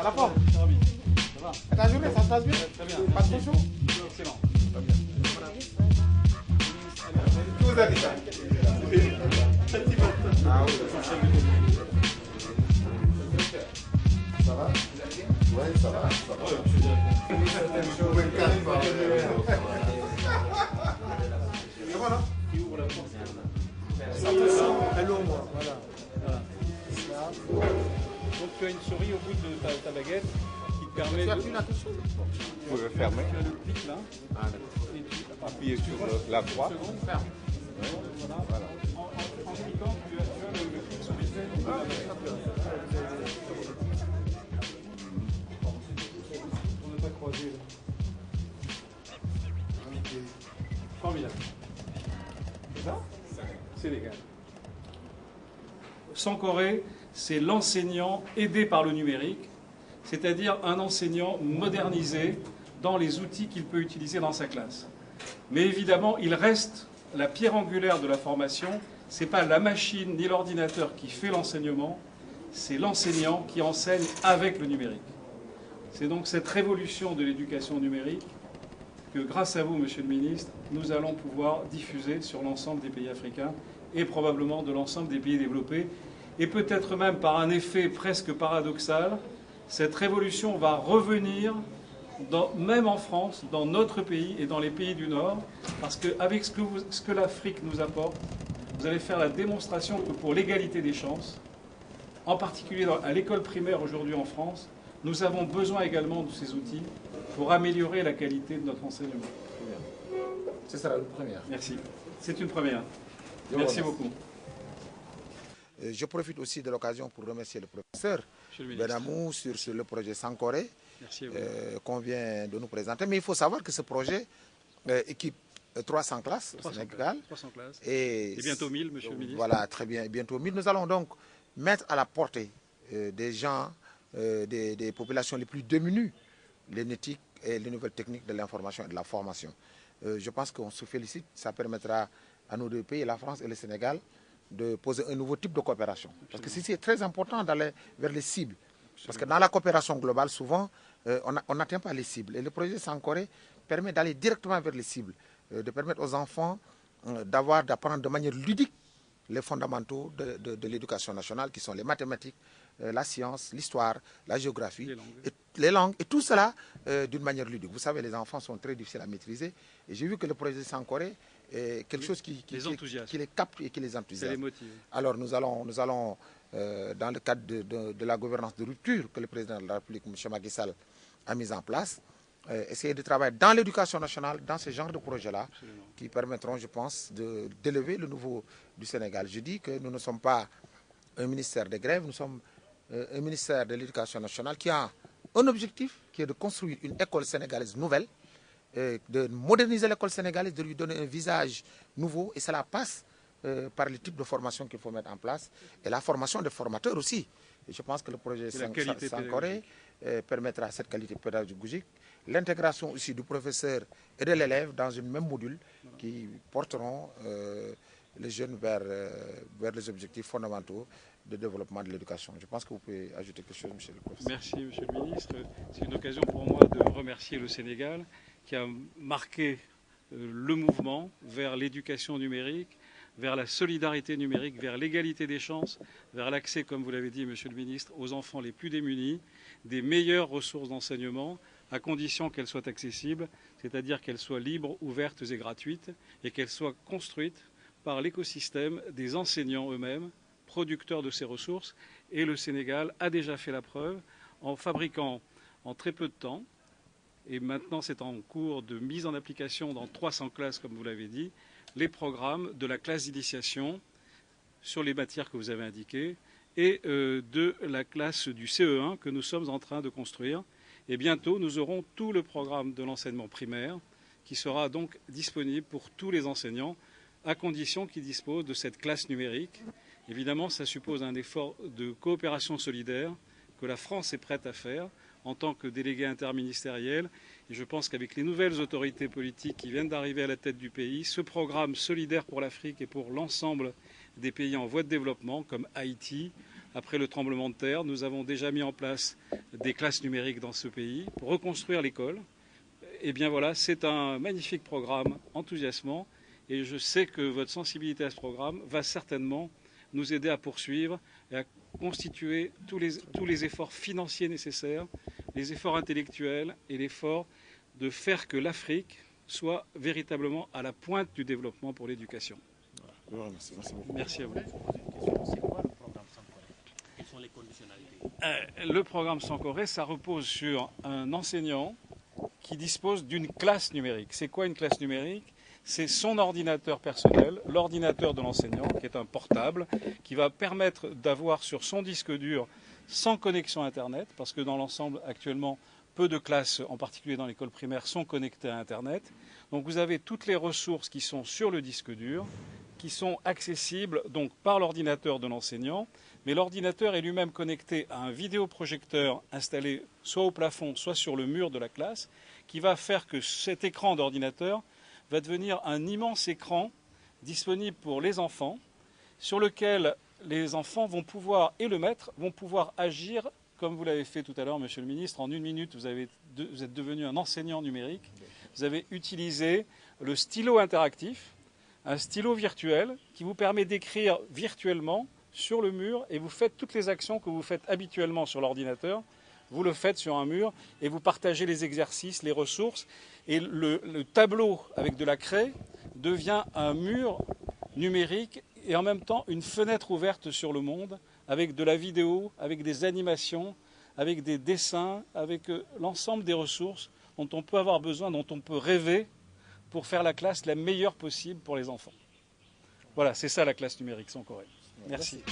T'as la forme? Ça va bien. Ça va? Ta journée, ça se passe bien? Très bien. Pas trop chaud? Excellent. Très bien. Qui vous a dit ça? Ah oui. Ça va? Oui, ça va. Ça va. C'est bon, non? Qui ouvre la porte? Allô, moi. Voilà. Donc tu as une souris au bout de ta baguette qui te permet Tu as de... pris la touche? Vous pouvez fermer, Tu as le clic là. Ah, d'accord. Et tu... appuyez sur la croix. Seconde. Ferme. Voilà. En cliquant, tu as le clic sur les ailes de la baguette. On n'a pas croisé là. Formidable. C'est ça? Sénégal. Sankoré, c'est l'enseignant aidé par le numérique, c'est-à-dire un enseignant modernisé dans les outils qu'il peut utiliser dans sa classe. Mais évidemment, il reste la pierre angulaire de la formation. Ce n'est pas la machine ni l'ordinateur qui fait l'enseignement, c'est l'enseignant qui enseigne avec le numérique. C'est donc cette révolution de l'éducation numérique que, grâce à vous, Monsieur le Ministre, nous allons pouvoir diffuser sur l'ensemble des pays africains et probablement de l'ensemble des pays développés. Et peut-être même par un effet presque paradoxal, cette révolution va revenir, même en France, dans notre pays et dans les pays du Nord, parce qu'avec ce que l'Afrique nous apporte, vous allez faire la démonstration que pour l'égalité des chances, en particulier à l'école primaire aujourd'hui en France, nous avons besoin également de ces outils pour améliorer la qualité de notre enseignement. Ce sera la première. Merci. C'est une première. Merci beaucoup. Je profite aussi de l'occasion pour remercier le professeur Benamou sur le projet Sankoré qu'on vient de nous présenter. Mais il faut savoir que ce projet équipe 300 classes au Sénégal. 300 classes. Et bientôt 1000, Monsieur le Ministre. Voilà, très bien. Et bientôt 1000. Nous allons donc mettre à la portée des gens, des populations les plus démunies, l'éthique et les nouvelles techniques de l'information et de la formation. Je pense qu'on se félicite. Ça permettra à nos deux pays, la France et le Sénégal, de poser un nouveau type de coopération. Parce que c'est très important d'aller vers les cibles. Parce que dans la coopération globale, souvent, on n'atteint pas les cibles. Et le projet Sankoré permet d'aller directement vers les cibles, de permettre aux enfants d'apprendre de manière ludique les fondamentaux de l'éducation nationale, qui sont les mathématiques, la science, l'histoire, la géographie, les langues, et tout cela d'une manière ludique. Vous savez, les enfants sont très difficiles à maîtriser. Et j'ai vu que le projet Sankoré est quelque chose qui les capte et qui les enthousiasme. Les motive. Alors nous allons dans le cadre de la gouvernance de rupture que le président de la République, M. Macky Sall, a mise en place, essayer de travailler dans l'éducation nationale, dans ce genre de projets-là, qui permettront, je pense, d'élever le niveau du Sénégal. Je dis que nous ne sommes pas un ministère des grèves, nous sommes un ministère de l'éducation nationale qui a un objectif, qui est de construire une école sénégalaise nouvelle, de moderniser l'école sénégalaise, de lui donner un visage nouveau, et cela passe par le type de formation qu'il faut mettre en place, et la formation des formateurs aussi. Et je pense que le projet Sankoré permettra cette qualité pédagogique, l'intégration aussi du professeur et de l'élève dans un même module qui porteront les jeunes vers les objectifs fondamentaux de développement de l'éducation. Je pense que vous pouvez ajouter quelque chose, monsieur le professeur. Merci, monsieur le ministre. C'est une occasion pour moi de remercier le Sénégal qui a marqué le mouvement vers l'éducation numérique, vers la solidarité numérique, vers l'égalité des chances, vers l'accès, comme vous l'avez dit, monsieur le ministre, aux enfants les plus démunis, des meilleures ressources d'enseignement, à condition qu'elles soient accessibles, c'est-à-dire qu'elles soient libres, ouvertes et gratuites, et qu'elles soient construites par l'écosystème des enseignants eux-mêmes, producteurs de ces ressources. Et le Sénégal a déjà fait la preuve en fabriquant en très peu de temps, et maintenant c'est en cours de mise en application dans 300 classes, comme vous l'avez dit, les programmes de la classe d'initiation sur les matières que vous avez indiquées et de la classe du CE1 que nous sommes en train de construire. Et bientôt, nous aurons tout le programme de l'enseignement primaire qui sera donc disponible pour tous les enseignants à condition qu'ils disposent de cette classe numérique. Évidemment, ça suppose un effort de coopération solidaire que la France est prête à faire en tant que délégué interministériel. Et je pense qu'avec les nouvelles autorités politiques qui viennent d'arriver à la tête du pays, ce programme solidaire pour l'Afrique et pour l'ensemble des pays en voie de développement, comme Haïti, après le tremblement de terre. Nous avons déjà mis en place des classes numériques dans ce pays pour reconstruire l'école. Eh bien voilà, c'est un magnifique programme enthousiasmant et je sais que votre sensibilité à ce programme va certainement nous aider à poursuivre et à constituer tous les efforts financiers nécessaires, les efforts intellectuels et l'effort de faire que l'Afrique soit véritablement à la pointe du développement pour l'éducation. Je vous remercie. Merci beaucoup. Merci à vous. C'est quoi le programme Sankoré? Quelles sont les conditionnalités? Le programme Sankoré, ça repose sur un enseignant qui dispose d'une classe numérique. C'est quoi une classe numérique? C'est son ordinateur personnel, l'ordinateur de l'enseignant, qui est un portable, qui va permettre d'avoir sur son disque dur, sans connexion Internet, parce que dans l'ensemble, actuellement, peu de classes, en particulier dans l'école primaire, sont connectées à Internet. Donc vous avez toutes les ressources qui sont sur le disque dur, qui sont accessibles donc par l'ordinateur de l'enseignant, mais l'ordinateur est lui-même connecté à un vidéoprojecteur installé soit au plafond, soit sur le mur de la classe, qui va faire que cet écran d'ordinateur va devenir un immense écran disponible pour les enfants, sur lequel les enfants vont pouvoir, et le maître, vont pouvoir agir, comme vous l'avez fait tout à l'heure, Monsieur le Ministre. En 1 minute, vous êtes devenu un enseignant numérique. Vous avez utilisé le stylo interactif, un stylo virtuel qui vous permet d'écrire virtuellement sur le mur et vous faites toutes les actions que vous faites habituellement sur l'ordinateur. Vous le faites sur un mur et vous partagez les exercices, les ressources. Et le tableau avec de la craie devient un mur numérique et en même temps une fenêtre ouverte sur le monde avec de la vidéo, avec des animations, avec des dessins, avec l'ensemble des ressources dont on peut avoir besoin, dont on peut rêver pour faire la classe la meilleure possible pour les enfants. Voilà, c'est ça la classe numérique Sankoré. Merci.